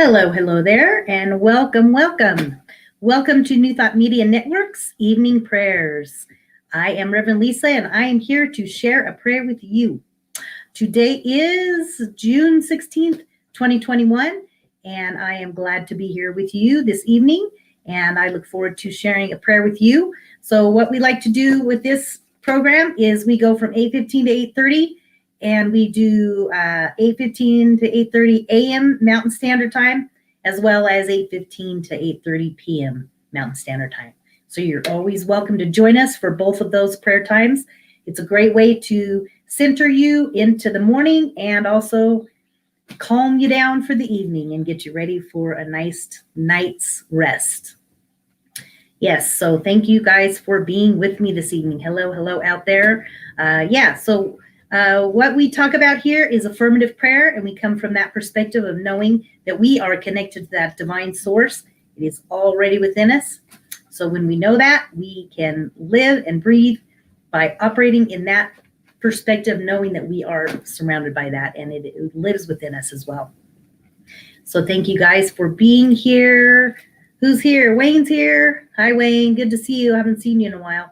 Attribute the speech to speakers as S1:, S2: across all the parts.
S1: Hello there, and welcome. Welcome to New Thought Media Network's Evening Prayers. I am Rev Lisa, and I am here to share a prayer with you. Today is June 16th, 2021, and I am glad to be here with you this evening, and I look forward to sharing a prayer with you. So what we like to do with this program is we go from 8:15 to 8:30, and we do 8:15 to 8:30 a.m. Mountain Standard Time, as well as 8:15 to 8:30 p.m. Mountain Standard Time. So you're always welcome to join us for both of those prayer times. It's a great way to center you into the morning and also calm you down for the evening and get you ready for a nice night's rest. Yes, so thank you guys for being with me this evening. Hello out there. What we talk about here is affirmative prayer, and we come from that perspective of knowing that we are connected to that divine source. It is already within us. So when we know that, we can live and breathe by operating in that perspective, knowing that we are surrounded by that, and it lives within us as well. So thank you guys for being here. Who's here? Wayne's here. Hi, Wayne. Good to see you. I haven't seen you in a while.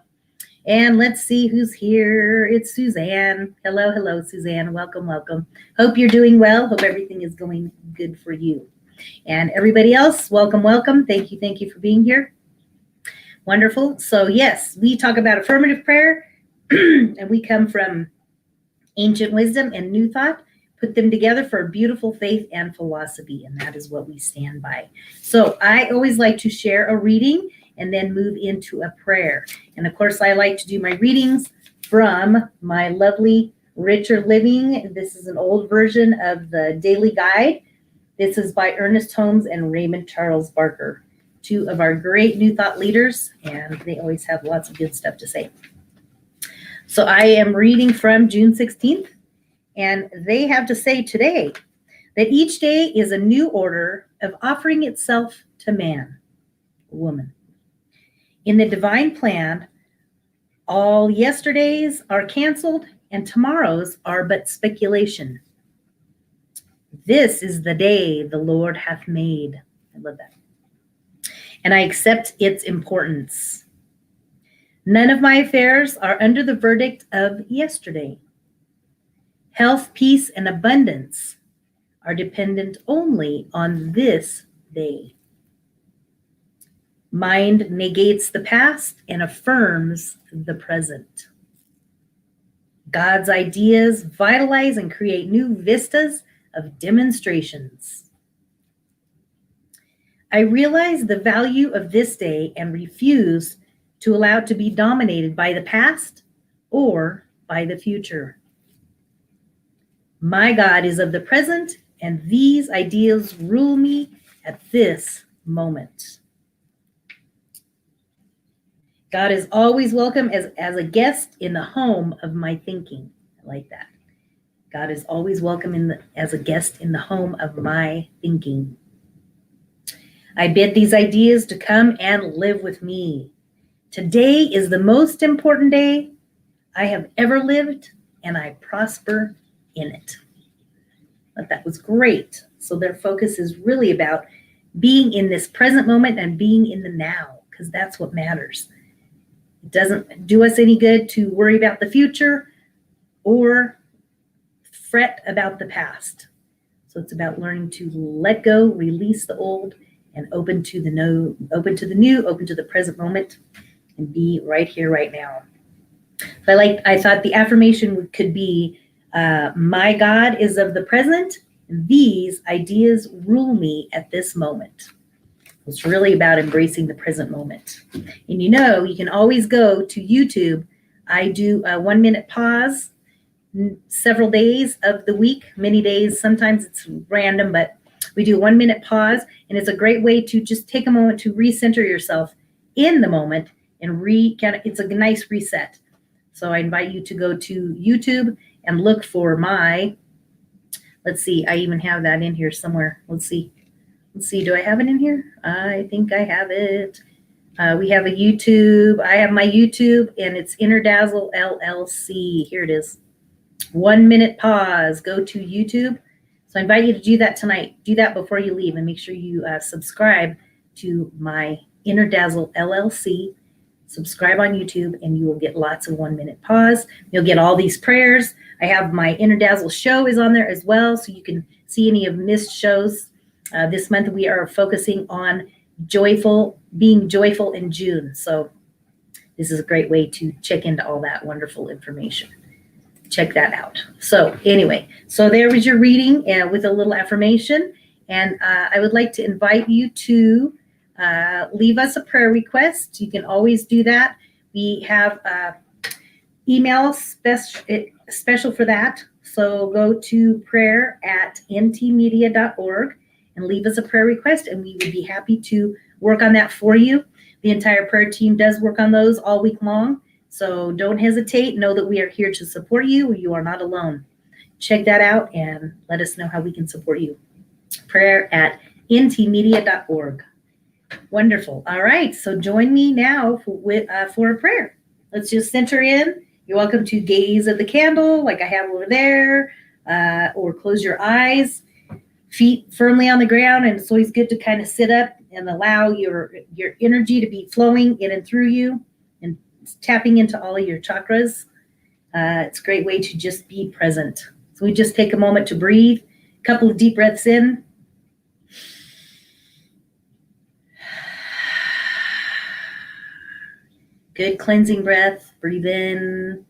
S1: And let's see who's here. It's Suzanne. Hello, Suzanne. Welcome. Hope you're doing well. Hope everything is going good for you. And everybody else, welcome. Thank you for being here. Wonderful. So yes, we talk about affirmative prayer, and we come from ancient wisdom and new thought, put them together for a beautiful faith and philosophy, and that is what we stand by. So I always like to share a reading and then move into a prayer. And of course, I like to do my readings from my lovely Richer Living. This is an old version of the Daily Guide. This is by Ernest Holmes and Raymond Charles Barker, two of our great New Thought leaders, and they always have lots of good stuff to say. So I am reading from June 16th, and they have to say today that each day is a new order of offering itself to man, woman. In the divine plan, all yesterdays are canceled and tomorrows are but speculation. This is the day the Lord hath made. I love that. And I accept its importance. None of my affairs are under the verdict of yesterday. Health, peace, and abundance are dependent only on this day. Mind negates the past and affirms the present. God's ideas vitalize and create new vistas of demonstrations. I realize the value of this day and refuse to allow it to be dominated by the past or by the future. My God is of the present, and these ideals rule me at this moment. God is always welcome as a guest in the home of my thinking. I like that. God is always welcome as a guest in the home of my thinking. I bid these ideas to come and live with me. Today is the most important day I have ever lived, and I prosper in it. But that was great. So their focus is really about being in this present moment and being in the now, because that's what matters. It doesn't do us any good to worry about the future or fret about the past. So it's about learning to let go, release the old, and open to the new, open to the present moment, and be right here, right now. I thought the affirmation could be, my God is of the present, and these ideas rule me at this moment. It's really about embracing the present moment. And you can always go to YouTube. I do a 1 minute pause several days of the week, many days. Sometimes it's random, but we do a 1 minute pause, and it's a great way to just take a moment to recenter yourself in the moment and it's a nice reset. So I invite you to go to YouTube and look for let's see, I even have that in here somewhere. Let's see, do I have it in here? I think I have it. We have a YouTube. I have my YouTube, and it's Innerdazzle LLC. Here it is. 1 minute pause. Go to YouTube. So I invite you to do that tonight. Do that before you leave, and make sure you subscribe to my Inner Dazzle LLC. Subscribe on YouTube, and you will get lots of 1 minute pause. You'll get all these prayers. I have my Inner Dazzle show is on there as well, so you can see any of missed shows. This month we are focusing on being joyful in June. So this is a great way to check into all that wonderful information. Check that out. So anyway, so there was your reading with a little affirmation. And I would like to invite you to leave us a prayer request. You can always do that. We have email special for that. So go to prayer@ntmedia.org and leave us a prayer request, and we would be happy to work on that for you. The entire prayer team does work on those all week long. So don't hesitate. Know that we are here to support you. You are not alone. Check that out and let us know how we can support you. prayer@ntmedia.org. Wonderful. All right. So join me now for a prayer. Let's just center in. You're welcome to gaze at the candle like I have over there, or close your eyes, feet firmly on the ground. And it's always good to kind of sit up and allow your energy to be flowing in and through you and tapping into all of your chakras. It's a great way to just be present. So we just take a moment to breathe, a couple of deep breaths in. Good cleansing breath. Breathe in.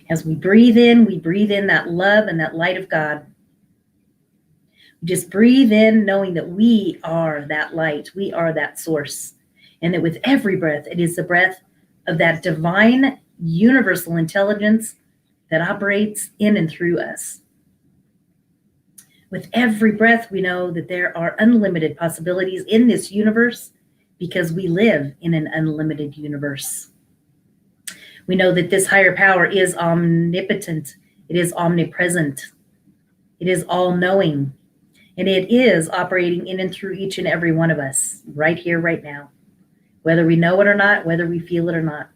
S1: As we breathe in that love and that light of God. We just breathe in knowing that we are that light. We are that source. And that with every breath, it is the breath of that divine universal intelligence that operates in and through us. With every breath, we know that there are unlimited possibilities in this universe because we live in an unlimited universe. We know that this higher power is omnipotent. It is omnipresent. It is all-knowing. And it is operating in and through each and every one of us right here, right now. Whether we know it or not, whether we feel it or not.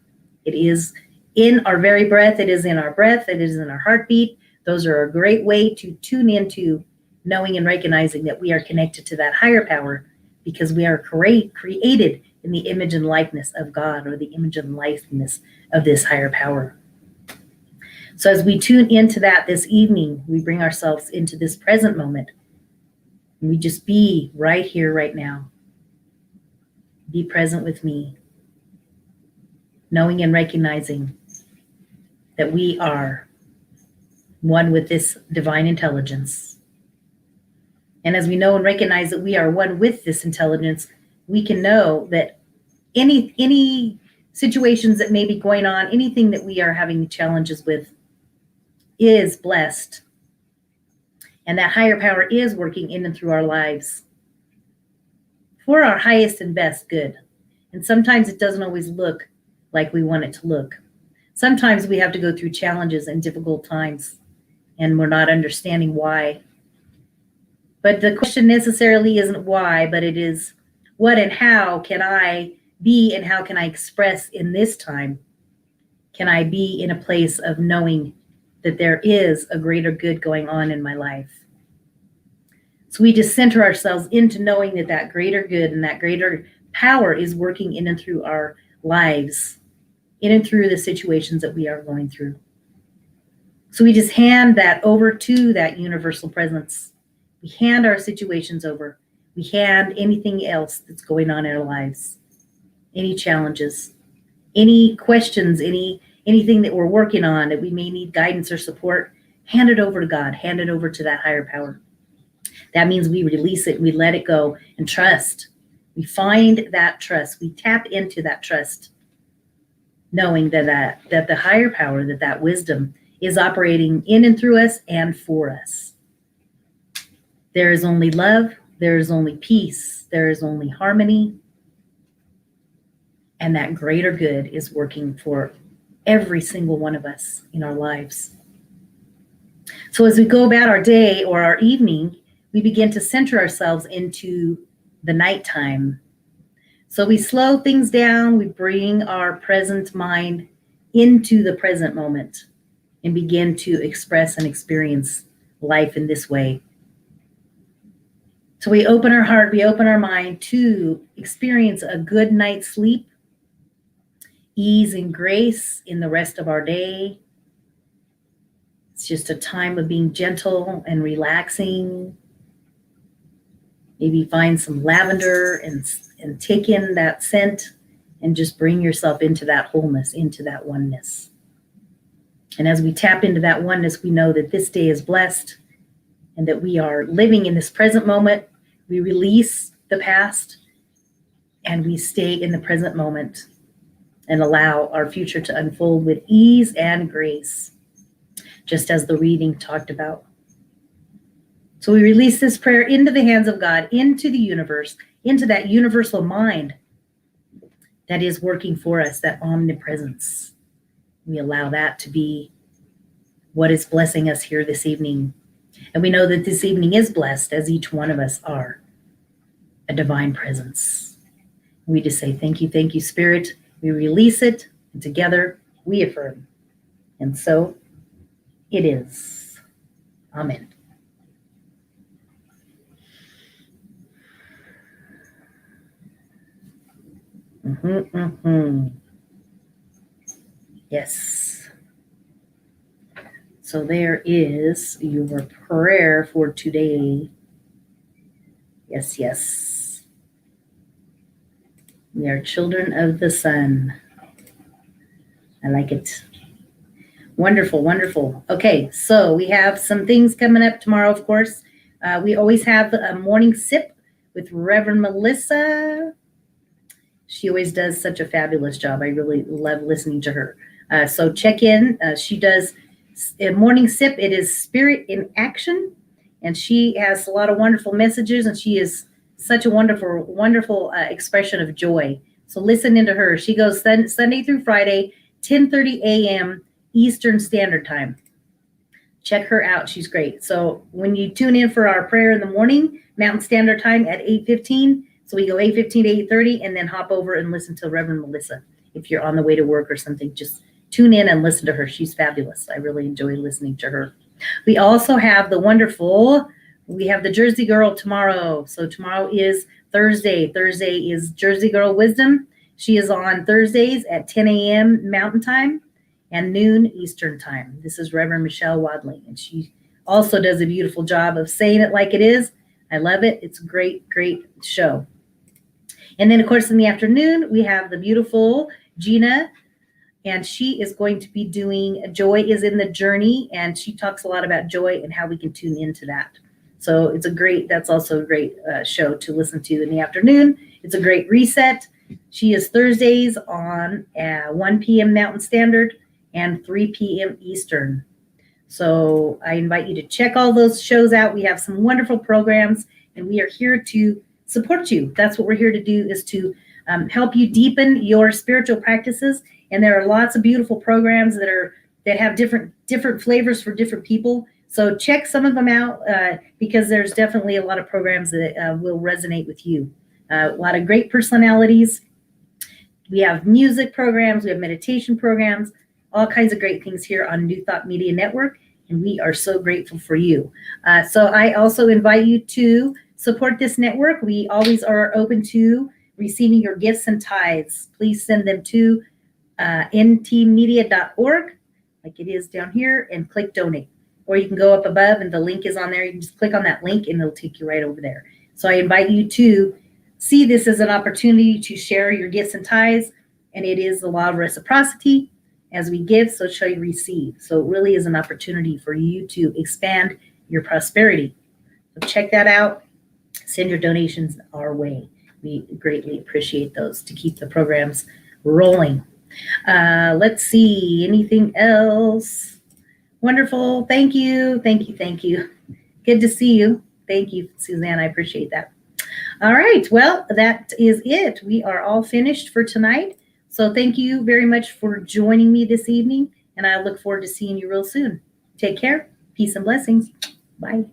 S1: It is in our very breath. It is in our breath. It is in our heartbeat. Those are a great way to tune into knowing and recognizing that we are connected to that higher power because we are created in the image and likeness of God, or the image and likeness of this higher power. So as we tune into that this evening, we bring ourselves into this present moment. And we just be right here, right now. Be present with me, knowing and recognizing that we are one with this divine intelligence. And as we know and recognize that we are one with this intelligence, we can know that any situations that may be going on, anything that we are having challenges with is blessed. And that higher power is working in and through our lives for our highest and best good. And sometimes it doesn't always look like we want it to look. Sometimes we have to go through challenges and difficult times, and we're not understanding why. But the question necessarily isn't why, but it is what and how can I be, and how can I express in this time? Can I be in a place of knowing that there is a greater good going on in my life? So we just center ourselves into knowing that that greater good and that greater power is working in and through our lives, in and through the situations that we are going through. So we just hand that over to that universal presence. We hand our situations over. We hand anything else that's going on in our lives, any challenges, any questions, anything that we're working on that we may need guidance or support, hand it over to God, hand it over to that higher power. That means we release it, we let it go and trust. We find that trust. We tap into that trust, knowing that the higher power, that wisdom is operating in and through us and for us. There is only love, there is only peace, there is only harmony, and that greater good is working for every single one of us in our lives. So as we go about our day or our evening, we begin to center ourselves into the nighttime. So we slow things down, we bring our present mind into the present moment and begin to express and experience life in this way. So we open our heart, we open our mind to experience a good night's sleep, ease and grace in the rest of our day. It's just a time of being gentle and relaxing. Maybe find some lavender and take in that scent and just bring yourself into that wholeness, into that oneness. And as we tap into that oneness, we know that this day is blessed and that we are living in this present moment. We release the past and we stay in the present moment and allow our future to unfold with ease and grace, just as the reading talked about. So we release this prayer into the hands of God, into the universe, into that universal mind that is working for us, that omnipresence. We allow that to be what is blessing us here this evening. And we know that this evening is blessed, as each one of us are, a divine presence. We just say, thank you, Spirit. We release it, and together we affirm. And so it is. Amen. Yes. So there is your prayer for today. Yes. We are children of the sun. I like it. Wonderful. Okay, so we have some things coming up tomorrow, of course. We always have a morning sip with Rev Lisa. She always does such a fabulous job. I really love listening to her. So check in. She does a morning sip. It is Spirit in Action. And she has a lot of wonderful messages. And she is such a wonderful expression of joy. So listen into her. She goes Sunday through Friday, 10:30 a.m. Eastern Standard Time. Check her out. She's great. So when you tune in for our prayer in the morning, Mountain Standard Time at 8:15, so we go 8:15 to 8:30 and then hop over and listen to Reverend Melissa. If you're on the way to work or something, just tune in and listen to her. She's fabulous. I really enjoy listening to her. We also have we have the Jersey Girl tomorrow. So tomorrow is Thursday. Thursday is Jersey Girl Wisdom. She is on Thursdays at 10 a.m. Mountain Time and noon Eastern Time. This is Reverend Michelle Wadley, and she also does a beautiful job of saying it like it is. I love it. It's a great show. And then, of course, in the afternoon, we have the beautiful Gina, and she is going to be doing Joy is in the Journey, and she talks a lot about joy and how we can tune into that. So that's also a great show to listen to in the afternoon. It's a great reset. She is Thursdays on 1 p.m. Mountain Standard and 3 p.m. Eastern. So I invite you to check all those shows out. We have some wonderful programs, and we are here to support you. That's what we're here to do, is to help you deepen your spiritual practices. And there are lots of beautiful programs that have different flavors for different people. So check some of them out because there's definitely a lot of programs that will resonate with you. A lot of great personalities. We have music programs. We have meditation programs. All kinds of great things here on New Thought Media Network. And we are so grateful for you. So I also invite you to support this network. We always are open to receiving your gifts and tithes. Please send them to ntmedia.org, like it is down here, and click donate. Or you can go up above and the link is on there. You can just click on that link and it'll take you right over there. So I invite you to see this as an opportunity to share your gifts and tithes. And it is the law of reciprocity. As we give, so shall you receive. So it really is an opportunity for you to expand your prosperity. So check that out. Send your donations our way. We greatly appreciate those to keep the programs rolling. Let's see. Anything else? Wonderful. Thank you. Good to see you. Thank you, Suzanne. I appreciate that. All right. Well, that is it. We are all finished for tonight. So thank you very much for joining me this evening, and I look forward to seeing you real soon. Take care. Peace and blessings. Bye.